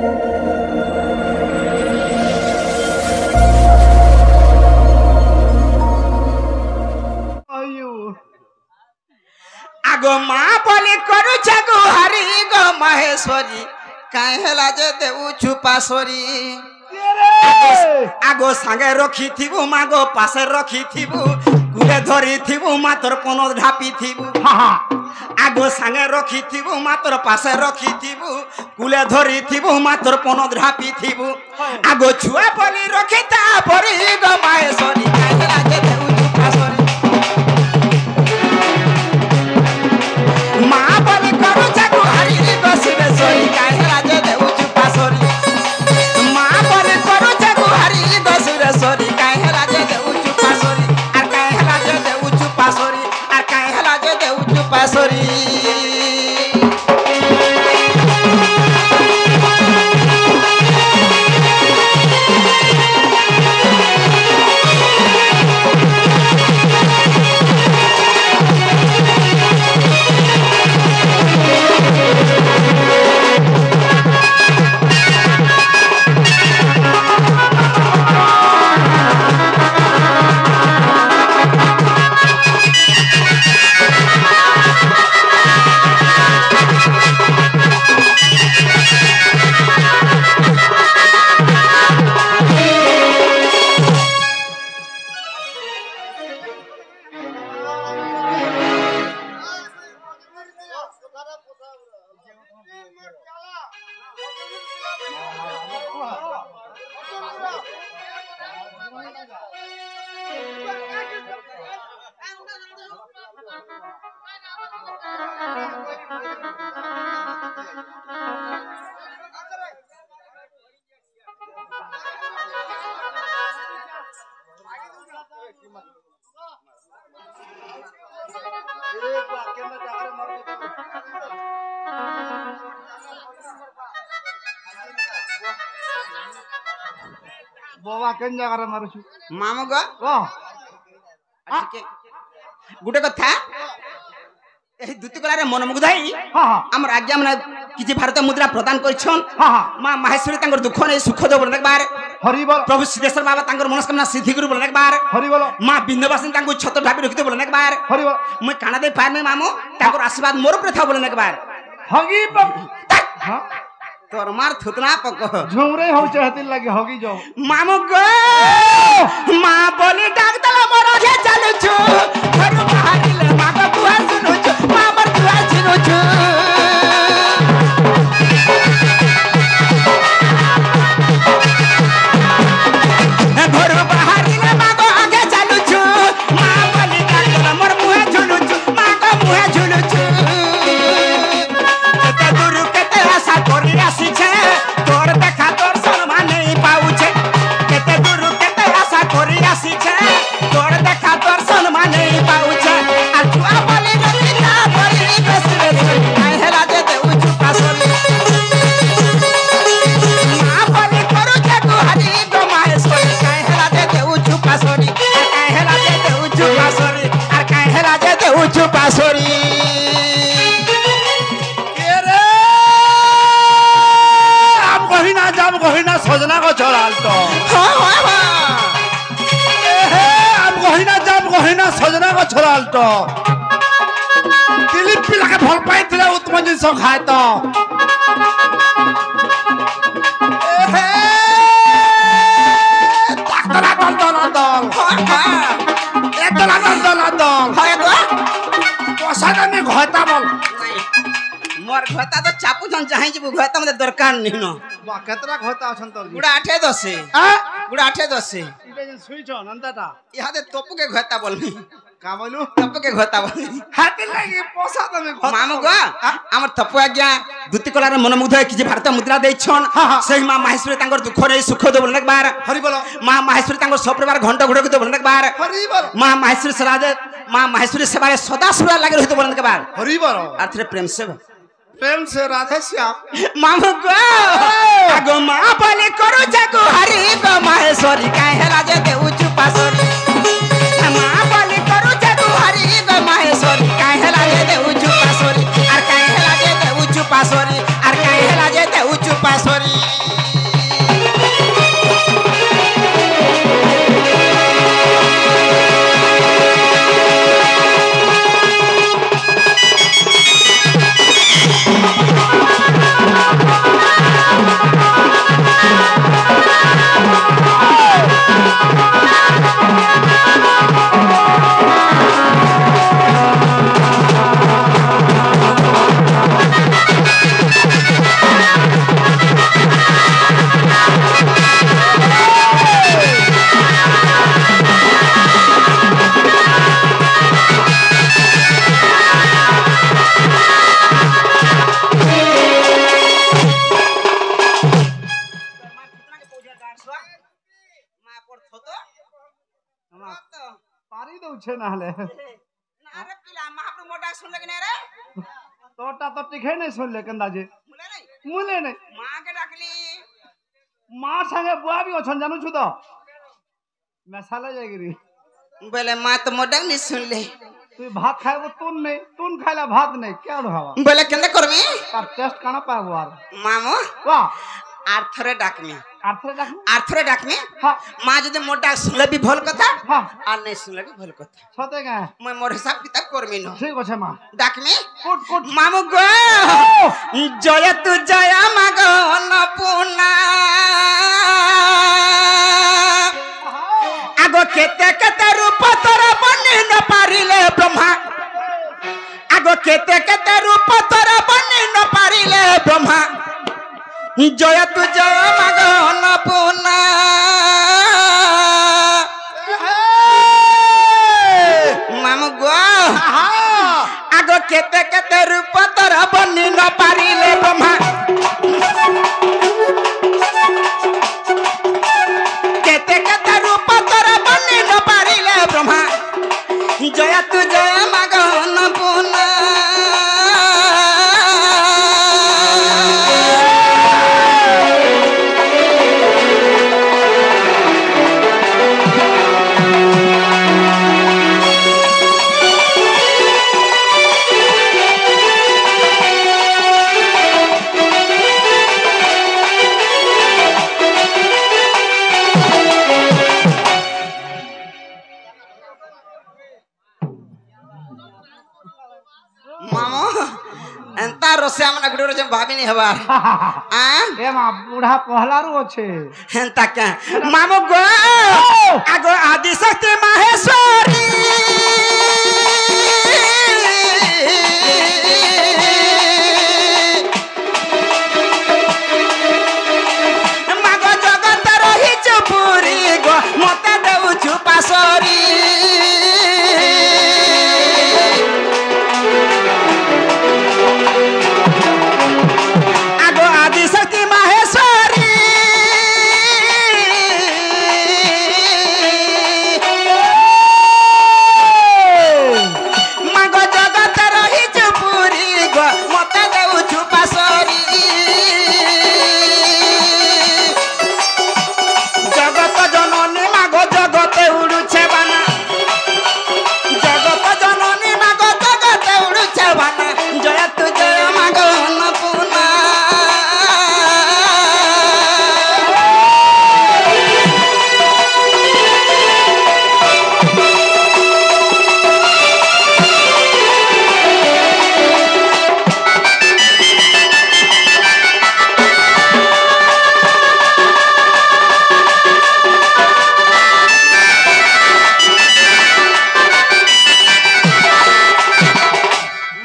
आगो माँ बोली करू जगु हरी गो महेश्वरी कहेला जे देऊ छुपासरी आगो सांगे रखी थीबू मागो पासे रखी थीबू कुले धरी थीबू मा तोर कोनो ढापी थीबू आगो सांगे रखी थीबू मा तोर पासे रखी थीबू कुले धरी थीबू मा तोर कोनो ढापी थीबू आगो छुआ बोली रखी ता परी गो महेश्वरी कहेला जे देऊ छुपासरी माँ बोली करू जगु हरी गो शिवेश्वरी कहेला जे देऊ छुपासरी माँ बोली करू जगु हरी गो शिवेश्वरी कहेला जे देऊ छुपासरी आर कहेला जे देऊ छुपासरी आर कहेला जे देऊ छुपासरी बाबा केन जगह मारुछु मामू गो गुटे कथा एही दुति कलारे मनमुग्धाई हमर आज्ञा मन किछि भारत मुद्रा प्रदान करछन मां माहेश्वरी तांगर दुख नै सुख दो बोलने बार हरि बोल प्रभु सिद्धेश्वर बाबा तांगर मनस्कामना सिद्धि गुरु बोलने बार हरि बोल मां बिंदवासिनी तांगु छत ढापी रखिते बोलने बार हरि बोल मैं काना दे पारने मामू तांगर आशीर्वाद मोर प्रथा बोलने बार हगी तोर मार थुतना पक झुमरे हो चाहती लगे होगी जो मामू गो मां बोली डाक दला मोर आगे चलु छु घर बाहरिले मां को बुआ सुनु छु मां मर बुआ सुनु छु घर बाहरिले मां को आगे चलु छु मां बोली डाक दला मोर मुहे झुलु छु मां को मुहे झुलु छु ते दूर केते आशा करी आसी छे तोर देखा तोर सम्मान नहीं पाउ छे केते दूर केते आशा करी आसी छे तोर देखा तोर सम्मान नहीं पाउ छे आ छुआ बोली गली ना बोली बेसरे काहे हेला दे दे उचु पासरी मां बोली करू जे तू हरी गो महेश्वरी काहे हेला दे दे उचु पासरी काहे हेला दे दे उचु पासरी आ काहे हेला दे दे उचु पासरी गहिना सजना को चलाल तो अब गहिना जब गहिना सजना को चलाल तो दिलीप पिला के भल पाई थिला उत्तम जिंस खाए तो ताकतला दल दल हाय गो पोसादा में घटा बोल मोर घता तो चापू जन चाहि जबु घता मते दरकार नहीं न बा केतरा घटा अछन तोर गुडा 8 10 गुडा 8 10 इबे जन सुई छ नंदाटा इहादे तोपु के घता बोलनी का बोलू तोपु के घता बोलनी हाथी लागी पोसादा में घटा मामू गो हमर तपु आज्ञा दुति कलार मनमुग्ध कि भारत मुद्रा देइ छन सही मां माहेश्वरी तांगर दुख रे सुख दो बोलने बार हरि बोल मां माहेश्वरी तांगर सब परिवार घंटा घुड़क दो बोलने बार हरि बोल मां माहेश्वरी सरादे मां माहेश्वरी सेवा सदा सुरा लागे रहितो बोलने के बार हरि बोल आथरे प्रेम से राधे श्याम मामू गो आगो मां बोली करू जगु हरी गो महेश्वरी काहे हेला जे दे उचु पासरी मां बोली करू जगु हरी गो महेश्वरी काहे हेला जे दे उचु पासरी आर काहे हेला जे दे उचु पासरी आर काहे हेला जे दे उचु पासरी মারি দউছে না হলে আরে পিলা মহাপ্রভু মোটা শুনলে কি না রে তোরটা তো টিকে নাই শুনলে কেন্দা যে মুলে নাই মুলে নাই মাকে ডাকলি মা সঙ্গে বুয়া বি অছন জানুছু তো মেশালে যাইগিরি বলে মা তো মোটা নি শুনলে তুই ভাত খাইব তুন নেই তুন খাইলা ভাত নেই কেন হবা বলে কেন করবি তার টেস্ট কানা পাবো আর মামু বাহ আর থরে ডাকমি আর থরে ডাক আর থরে ডাকমি হ্যাঁ মা যদি মোটা শুনলে বি ভুল কথা হ্যাঁ আর নাই শুনলে বি ভুল কথা সতে গা মই মোর হিসাব কিতাব করমি ন ঠিক আছে মা ডাকমি কুট কুট মামু গো জয় তু জয় মাগ অন্নপূর্ণা আগো কেতে কেতে রূপ তোর বনি ন পারিলে ব্রহ্মা আগো কেতে কেতে রূপ তোর বনি ন পারিলে ব্রহ্মা জয় তু জয় মাগ অন্নপূর্ণা মামু গো আগো কেতে কেতে রূপ তোর বনি ন পারিলে ব্রহ্মা কেতে কেতে রূপ তোর বনি ন পারিলে ব্রহ্মা জয় তু জয় মাগ অন্নপূর্ণা মামু এন্তা রসে আমরা গুড়ি রসে ভাবিনি হবার আ এ মা বুড়া পহলারু আছে হেন্তা কে মামু গো আগো আদি শক্তি মাহেশ্বরী মাগো জগত রহিছো পুরী গো মতে দেউଛୁ পাশরি আগো আদি শক্তি মাহেশ্বরী মাগো জগত রহিছো পুরী গো মতে দেউଛୁ পাশরি জগত জননী মাগো জগতে উড়ুছে বানা জগত জননী মাগো জগতে উড়ুছে বানা জয় তু জয় মাগো অন্নপূর্ণা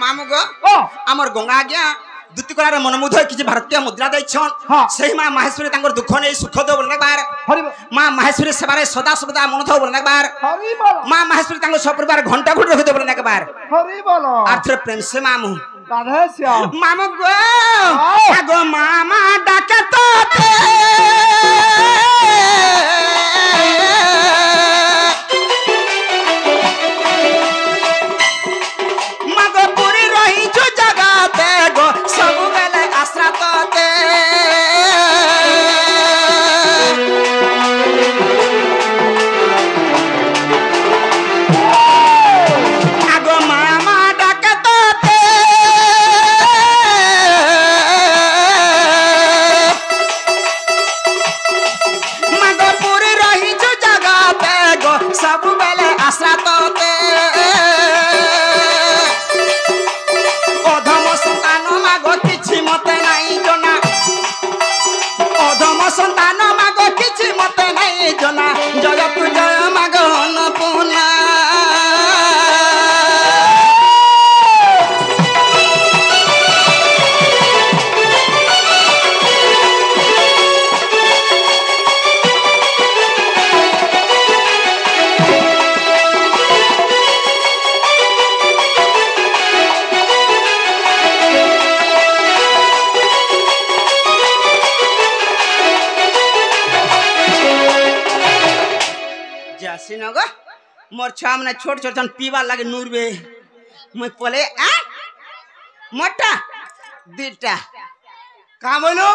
মামু গো ও আমার গঙ্গা আজ্ঞা দুতি করার মনোমুগ্ধ কিছু ভারতীয় মুদ্রা দেইছন হ্যাঁ। সেই মা মাহেশ্বরী তাঙ্কর দুঃখ নেই সুখ দেব বলে একবার হরি মা মাহেশ্বরী সেবারে সদা সর্বদা মন থাও বলে একবার হরি বল মা মাহেশ্বরী তাঙ্কর সপরিবার ঘন্টা ঘুরে রেখে দেব বলে একবার হরি বল আর থরে প্রেম সে মামু রাধে শ্যাম মামু গো হ্যাঁ। আগো মামা ডাকে তোতে মাগো পুরি রহিছো জগতে গো সবুবেলে আশ্রা তোতে আগো মামা ডাকে তোতে মাগো পুরি রহিছো জগতে গো সবুবেলে আশ্রা তোতে অধম সন্তান মাগো কিছু মতে নাই জনা অধম সন্তান মাগো কিছু মতে নাই জনা জয় তু জয় মাগো অন্নপূর্ণা যাসি নগো मोर छुआ मैंने छोट छोट जन पीवा लगे नूरबे मैं पले आ मोटा दीटा का बोलो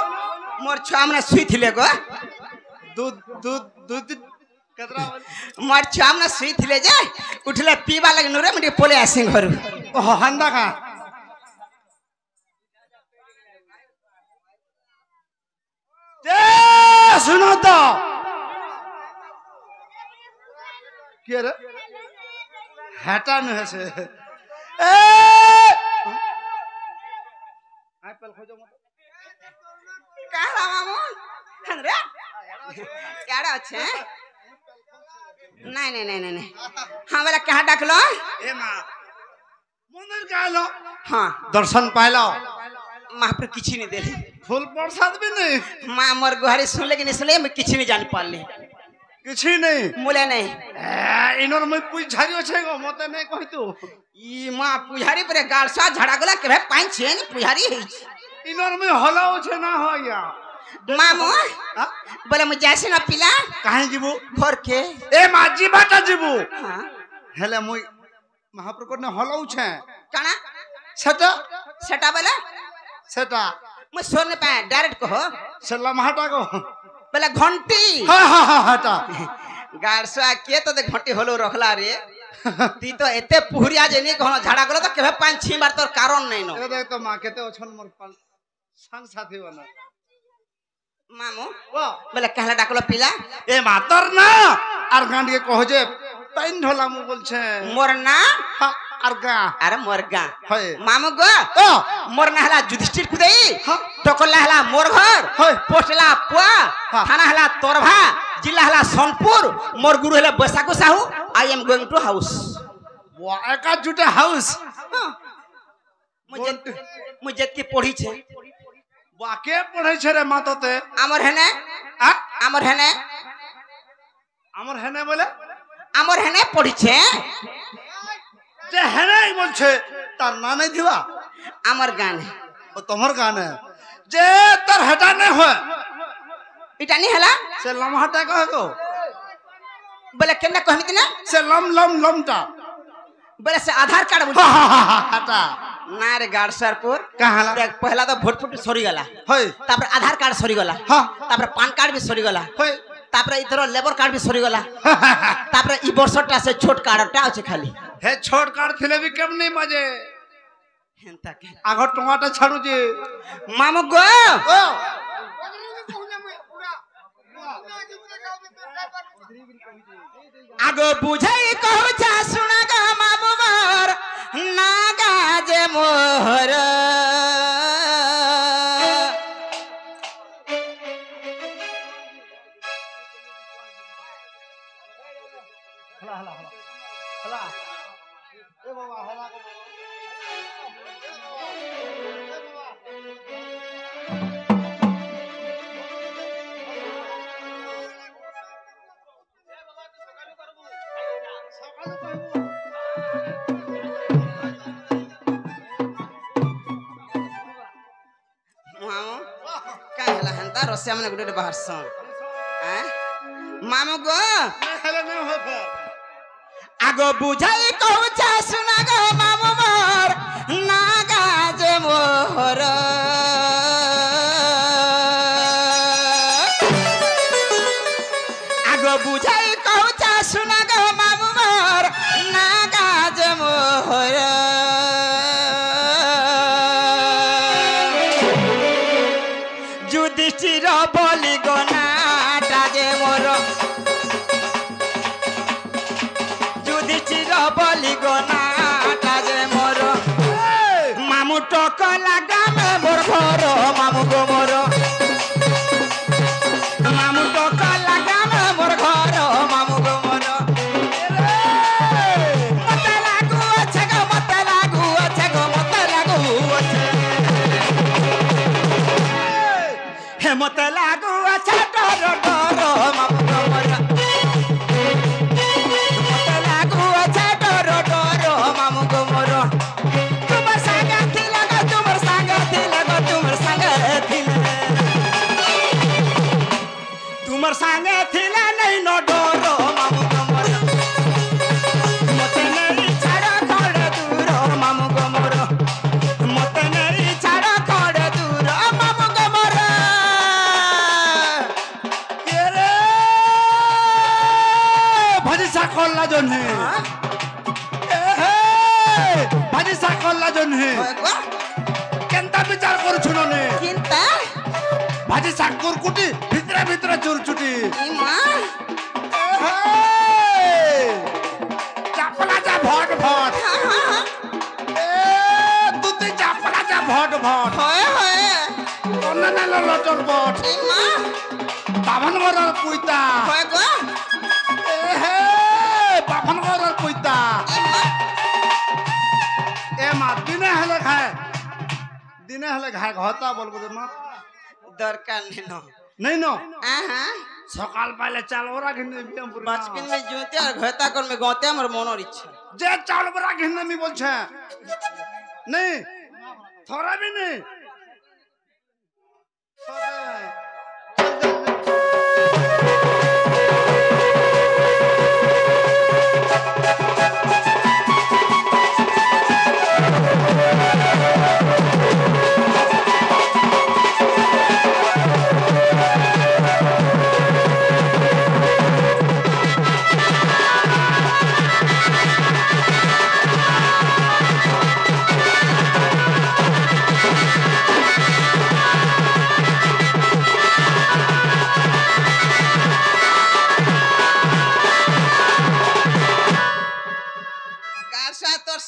मोर छुआ मैंने सुई थिले गो दूध दूध दूध कतरा मोर छुआ मैंने सुई थिले जे उठले पीवा लगे नूरे मुझे पले आसिंग घरु ओ हंदा का ते सुनो तो के रे हटा न है से ए आई पल खोजो मत काला मामू रे केड़ा আছে नहीं नहीं नहीं नहीं हां वाला कहां डाकलो ए मां मंदिर का लो हां दर्शन पाइलो महाप्रभु किछि नहीं देले फूल प्रसाद भी नहीं मां मोर गुहारी सुनले कि नहीं सुनले मैं किछि नहीं जान पाले किछि नहीं मुले नहीं इनर मैं पूछ झारियो छे गो मते नहीं कहि तू ई मां पुजारी पर गालसा झड़ा गला के भाई पाइन छे नहीं पुजारी इनर में हलाओ छे ना हो या मामू बोले मुझे ऐसे ना पिला काहे जीबू भर के ए माजी बाटा जीबू हां हेले मुई महाप्रभु ने हलाओ छे काना सेटा सेटा बोले सेटा मैं सोर ने पाए डायरेक्ट कहो सेला महाटा को बोले घंटी हां हां हां हटा गारसा के तो दे घंटी होलो रखला रे ती तो एते पुहरिया जे नहीं कहनो झाड़ा गलो तो केबे पांच छी बार तोर कारण नहीं नो ए देख तो मां केते ओछन मोर संग साथी बना मामू वाह बोले कहला डाकलो पिला ए मातर ना আর গান দিয়ে কহ যে পাইন ঢলা মু বলছে मोर ना আর গা अरे मोर गा হয় मामू गो ও मोर ना हला युधिष्ठिर कुदेई हाँ। टोकला हला मोर घर হয় पोस्टला पुआ हाँ। थाना हला तोरभा जिला हला सोनपुर मोर गुरु हला Baisakhu Sahu I am going to house ওয়া একা জুটে হাউস मुझे की पढ़ी छे বাকে পড়াইছে রে মাততে আমর হেনে আমর হেনে আমার হেনে বলে আমর হেনে পড়ি छे যে হেনেই বলছে তার না নাই দিবা আমর গান ও তোমার গানে যে তার হেটা নাই হয় इटा नहीं हला সে লমহাটা কহ গো बोले केना कहमित ना সে লম লম লমটা बोले से आधार कार्ड बोल হাটা ना रे गाड़ सरपुर কাহালা देख पहला तो भोट फुट सरी गला হয় तापर आधार कार्ड सरी गला হ্যাঁ तापर पान कार्ड भी सरी गला হয় तापर इधर लेबर कार्ड भी सरी गला तापर ई वर्षटा से छोट कार्डटा আছে খালি হে ছোট কার থিলে বি কেম নাই বাজে হেনতা के আগর টমাটা ছাড়ু যে मामू गो ও आगो बुझाई कहू जा सुना गा मामू मोर नागा जे मोर हला हला हला हला ए बाबा हला मामू का हला हंता रसिया मने गुडे बाहर सन हैं मामू गो हेले नहीं हो फिर आगो बुझाई कहू जा सुना गा मामू मोर नागा जे मोर आगो बुझाई कहू जा सुना गा मामू मोर नागा जे मोर युधिष्ठिर बलि गनाटा जे मोर युधिष्ठिर बलि गनाटा जे मोर मामू टक लगा में मोर घर मामू गो मोर मामू टक लगा में मोर घर मामू गो मोर मते लागू अच्छे गो मते लागू अच्छे गो मते लागू अच्छे हे मते लागू अच्छे डर डर मामू गो मोर मते लागू अच्छे डर डर मामू गो मोर तुमर संग थी लगा तुमर संग थी लगा तुमर संग थी तुमर संग थी नहीं नो डरो मामू गो मोर জন্হে ভাজি শাক করলা জন্হে কেনতা বিচার করছু নে চিন্তা ভাজি শাক কুরকুটি ভিতরে ভিতরে চুরচুটি মা চাপলা যা ভট ভট তুই চাপলা যা ভট ভট হয় হয় অন্যান্য লটর বট মা বাভন ঘরের পুইতা হয় গো বাভন ঘরের পুইতা এ মা দিনে হলে খায় ঘরটা বলবো রে মা দরকার নেই নেই আহা সকাল পাইলে চাল ওরা ঘিনে बचपन में जूते और घता कर में गौते আমার মনের ইচ্ছা যে চাল ওরা ঘিনে মি বলছে নেই থরা भी नहीं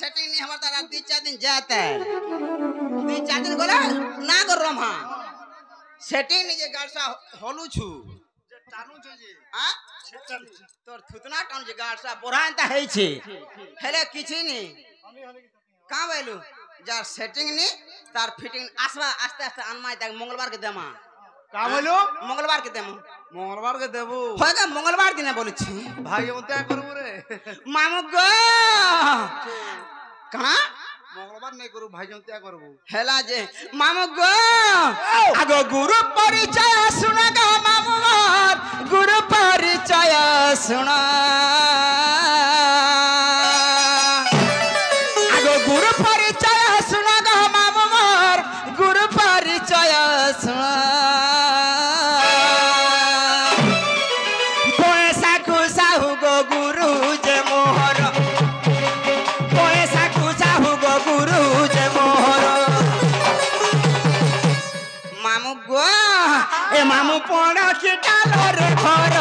सेटिंग नहीं हमारा तारा 2-4 दिन जाता है 2-4 दिन गोला ना कर रहा सेटिंग नहीं जे गाड़सा होलू छु টানু যে हां তোর থুতনা টান যে গাড়সা পরানতা হেইছে হেলে কিছু নি কা বাইলু যার সেটিং নি তার ফিটিং আসবা আস্তে আস্তে আনমাই তাক মঙ্গলবার কে দেমা কা বলো মঙ্গলবার কে দেমু মঙ্গলবার কে দেবো হয়গা মঙ্গলবার দিনে বলেছি ভাই ওটা করব রে মামু গো কানা মঙ্গলবার নাই করব ভাই ওটা করব হেলা যে মামু গো আগো গুরু পরিচয় শুনা গো মামু মোর গুরু পরিচয় শুনা আগো গুরু পরিচয় শুনা গো মামু মোর গুরু পরিচয় শুনা পয়সা খুসাহু গো গুরু যে মোহর পয়সা খুসাহু গো গুরু যে মোহর মামু গো এ মামু পড় কি ডালর ঘর